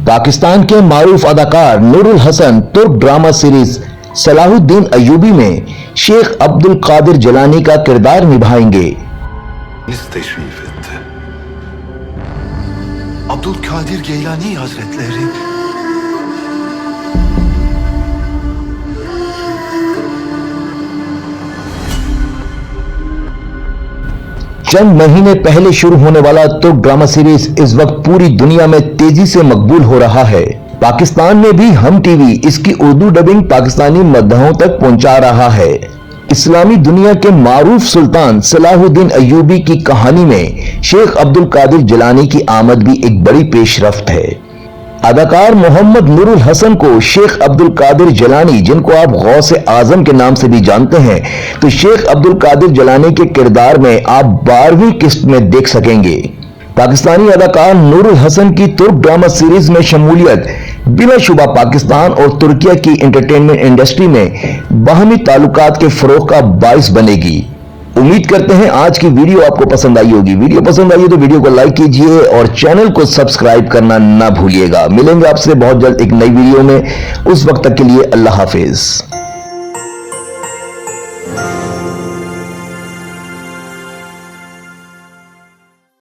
पाकिस्तान के मारूफ अदाकार नूरुल हसन तुर्क ड्रामा सीरीज सलाहुद्दीन अय्यूबी में शेख अब्दुल कादिर जिलानी का किरदार निभाएंगे। teşrif etti. Abdülkadir Geylani Hazretleri चंद महीने पहले शुरू होने वाला तुर्क ड्रामा सीरीज इस वक्त पूरी दुनिया में तेजी से मकबूल हो रहा है। पाकिस्तान में भी हम टीवी इसकी उर्दू डबिंग पाकिस्तानी मद्दहों तक पहुंचा रहा है। इस्लामी दुनिया के मारूफ सुल्तान सलाहुद्दीन अय्यूबी की कहानी में शेख अब्दुल कादिर जिलानी की आमद भी एक बड़ी पेशरफ्त है। अदाकार मोहम्मद नूरुल हसन को शेख अब्दुल कादिर जिलानी, जिनको आप गौसे आजम के नाम से भी जानते हैं, तो शेख अब्दुल कादिर जिलानी के किरदार में आप 12वीं किस्त में देख सकेंगे। पाकिस्तानी अदाकार नूरुल हसन की तुर्क ड्रामा सीरीज में शमूलियत बिलाशुबा पाकिस्तान और तुर्किया की एंटरटेनमेंट इंडस्ट्री में बाहमी ताल्लुकात के फरोग का बाइस बनेगी। उम्मीद करते हैं आज की वीडियो आपको पसंद आई होगी। वीडियो पसंद आई तो वीडियो को लाइक कीजिए और चैनल को सब्सक्राइब करना ना भूलिएगा। मिलेंगे आपसे बहुत जल्द एक नई वीडियो में। उस वक्त तक के लिए अल्लाह हाफिज।